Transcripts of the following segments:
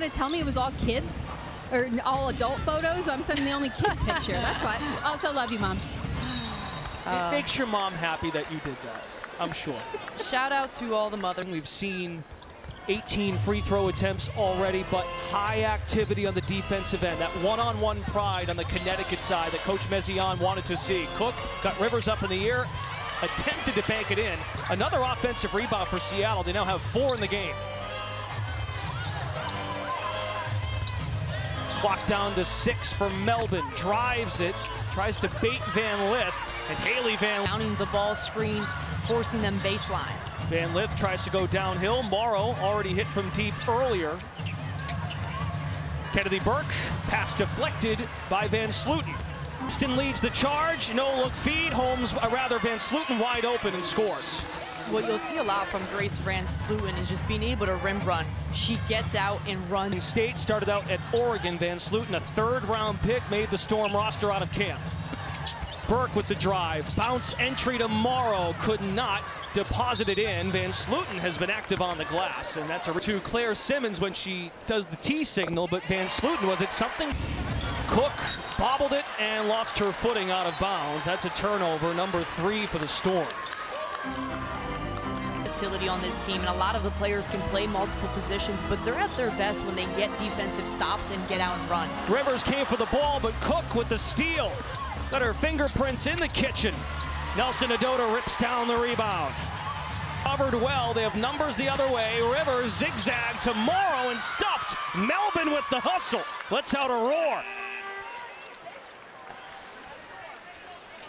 They tell me it was all kids or all adult photos. I'm sending the only kid picture. That's why. Also love you, Mom. It makes your mom happy that you did that, I'm sure. Shout out to all the mothers. We've seen 18 free throw attempts already, but high activity on the defensive end. That one-on-one pride on the Connecticut side that Coach Mezian wanted to see. Cook got Rivers up in the air, attempted to bank it in. Another offensive rebound for Seattle. They now have 4 in the game. Clock down to 6 for Melbourne. Drives it, tries to bait Van Lith, and Haley Van Counting the ball screen, forcing them baseline. Van Lith tries to go downhill. Morrow already hit from deep earlier. Kennedy Burke, pass deflected by Van Slooten. Houston leads the charge, no look feed. Van Slooten wide open and scores. What you'll see a lot from Grace Van Slooten is just being able to rim run. She gets out and runs. State started out at Oregon. Van Slooten, a 3rd round pick, made the Storm roster out of camp. Burke with the drive, bounce entry to Morrow, could not deposit it in. Van Slooten has been active on the glass, and that's to Claire Simmons when she does the T signal, but Van Slooten, was it something? Cook bobbled it and lost her footing out of bounds. That's a turnover, number 3 for the Storm. Versatility on this team, and a lot of the players can play multiple positions, but they're at their best when they get defensive stops and get out and run. Rivers came for the ball, but Cook with the steal. Got her fingerprints in the kitchen. Nelson Adota rips down the rebound. Covered well, they have numbers the other way. Rivers zigzag to Morrow and stuffed. Melbourne with the hustle. Lets out a roar.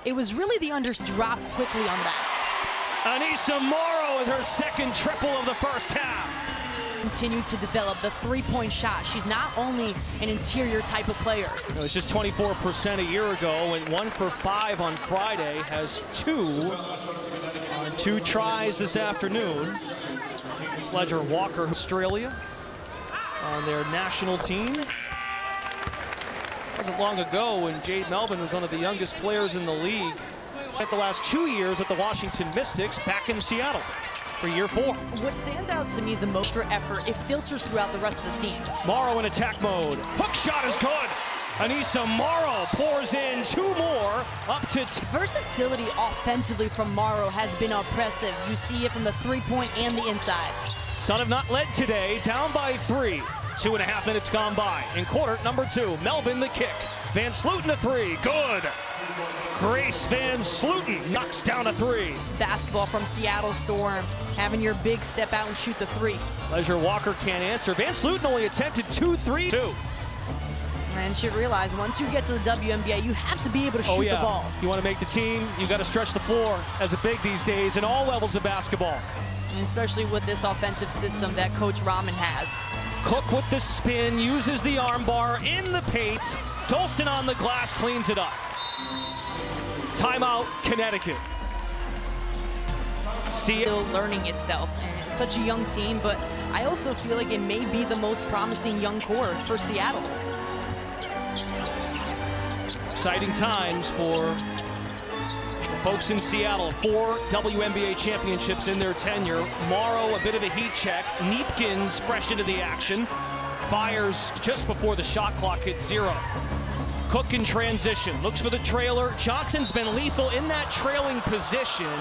It was really the drop quickly on that. Anissa Morrow with her 2nd triple of the first half. Continue to develop the 3-point shot. She's not only an interior type of player. It was just 24% a year ago, and 1 for 5 on Friday. Has 2 on 2 tries this afternoon. Sledger Walker, Australia, on their national team. It wasn't long ago when Jade Melbourne was one of the youngest players in the league. At the last 2 years with the Washington Mystics, back in Seattle for year 4. What stands out to me the most for effort, it filters throughout the rest of the team. Morrow in attack mode. Hook shot is good. Anissa Morrow pours in 2 more, up to versatility offensively from Morrow has been impressive. You see it from the 3-point and the inside. Sun have not led today, down by 3. 2.5 minutes gone by. In quarter number 2, Melbourne the kick. Van Slooten a 3, good. Grace Van Slooten knocks down a 3. It's basketball from Seattle Storm, having your big step out and shoot the 3. Sledger Walker can't answer. Van Slooten only attempted 2 threes. And she realized once you get to the WNBA, you have to be able to shoot the ball. You want to make the team, you've got to stretch the floor as a big these days in all levels of basketball. And especially with this offensive system that Coach Rahman has. Cook with the spin, uses the armbar in the paint. Dolson on the glass, cleans it up. Timeout, Connecticut. Still learning itself, and it's such a young team, but I also feel like it may be the most promising young core for Seattle. Exciting times for the folks in Seattle. 4 WNBA championships in their tenure. Morrow, a bit of a heat check. Neepkins fresh into the action. Fires just before the shot clock hits 0. Cook in transition, looks for the trailer. Johnson's been lethal in that trailing position.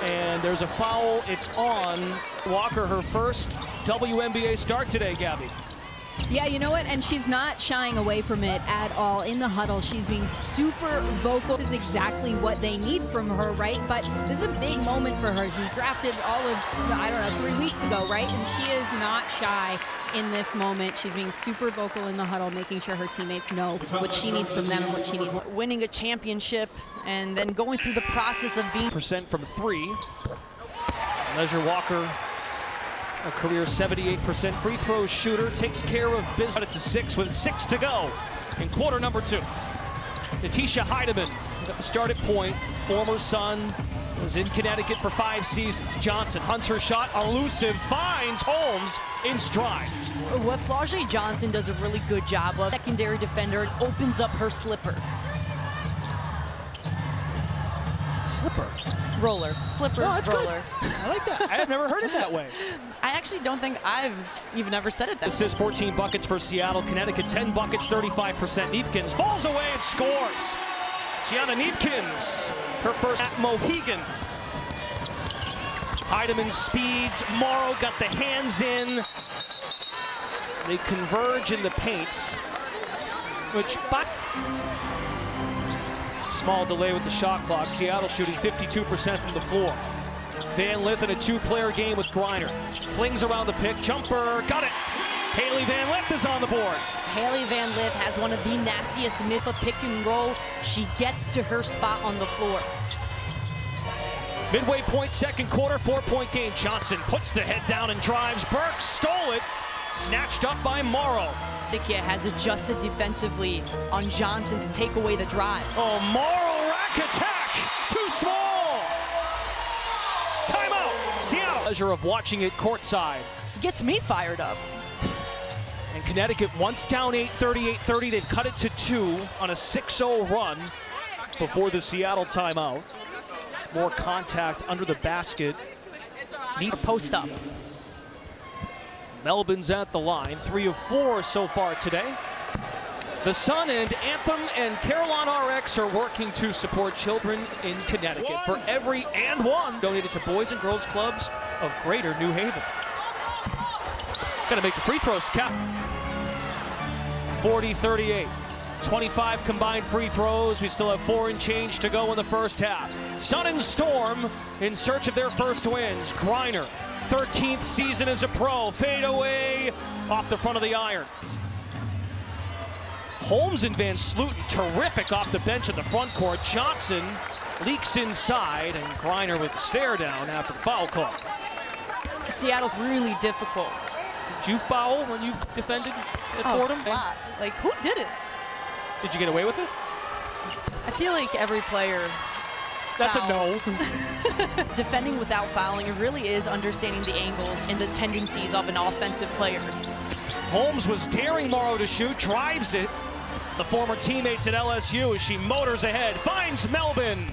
And there's a foul, it's on. Walker, her first WNBA start today, Gabby. Yeah, you know what? And she's not shying away from it at all. In the huddle, she's being super vocal. This is exactly what they need from her, right? But this is a big moment for her. She was drafted all of, 3 weeks ago, right? And she is not shy in this moment. She's being super vocal in the huddle, making sure her teammates know what she needs from them and what she needs. Winning a championship and then going through the process of being % from 3. Sledger Walker, a career 78% free throw shooter, takes care of business. It to 6 with 6 to go in quarter number 2. Natisha Heidemann got the start at point. Former Sun, was in Connecticut for 5 seasons. Johnson hunts her shot, elusive, finds Holmes in stride. What Flau'jae Johnson does a really good job of, secondary defender, and opens up her slipper. Slipper. Roller. Slipper, Oh, that's roller. good. I like that. I have never heard it that way. I actually don't think I've even ever said it that way. Assists, 14 buckets for Seattle. Connecticut, 10 buckets, 35%. Neepkins falls away and scores. Gianna Neepkins, her first at Mohegan. Heidemann speeds. Morrow got the hands in. They converge in the paint, which small delay with the shot clock. Seattle shooting 52% from the floor. Van Lith in a two-player game with Griner. Flings around the pick, jumper, got it. Haley Van Lith is on the board. Haley Van Lith has one of the nastiest Mifa pick and roll. She gets to her spot on the floor. Midway point, second quarter, 4-point game. Johnson puts the head down and drives. Burke stole it. Snatched up by Morrow. Connecticut has adjusted defensively on Johnson to take away the drive. Oh, Morrow rack attack. Too small. Timeout. Seattle. Pleasure of watching it courtside. Gets me fired up. And Connecticut, once down 38-30, they've cut it to 2 on a 6-0 run before the Seattle timeout. More contact under the basket. Need post-ups. Melbourne's at the line, 3 of 4 so far today. The Sun and Anthem and Carolina RX are working to support children in Connecticut. For every one donated to Boys and Girls Clubs of Greater New Haven. Gotta make the free throws count. 40-38. 25 combined free throws. We still have 4 and change to go in the first half. Sun and Storm in search of their first wins. Griner, 13th season as a pro. Fade away off the front of the iron. Holmes and Van Sluten, terrific off the bench at the front court. Johnson leaks inside, and Griner with the stare down after the foul call. Seattle's really difficult. Did you foul when you defended at Fordham? A lot. Like, who did it? Did you get away with it? I feel like every player That's fouls. a no. Defending without fouling, it really is understanding the angles and the tendencies of an offensive player. Holmes was daring Morrow to shoot, drives it. The former teammates at LSU as she motors ahead, finds Melbourne.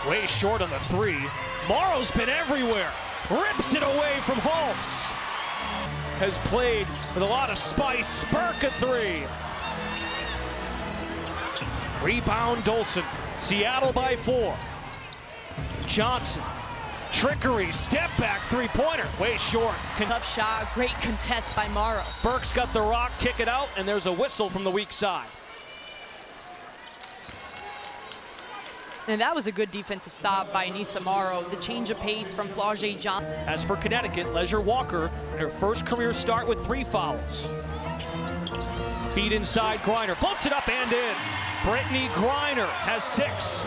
Way short on the 3. Morrow's been everywhere. Rips it away from Holmes. Has played with a lot of spice. Burke a 3. Rebound Dolson. Seattle by 4. Johnson. Trickery. Step back 3-pointer. Way short. Tough shot. Great contest by Morrow. Burke's got the rock. Kick it out. And there's a whistle from the weak side. And that was a good defensive stop by Anissa Morrow. The change of pace from Flau'jae Johnson. As for Connecticut, Leisure Walker in her first career start with 3 fouls. Feed inside, Griner floats it up and in. Brittany Griner has 6.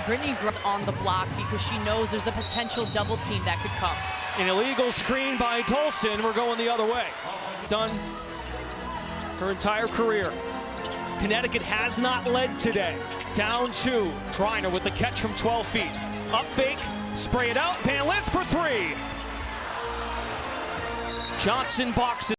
Brittany Griner's on the block because she knows there's a potential double team that could come. An illegal screen by Dolson. We're going the other way. Done her entire career. Connecticut has not led today. Down 2. Griner with the catch from 12 feet. Up fake, spray it out. Van Lith for 3. Johnson boxes.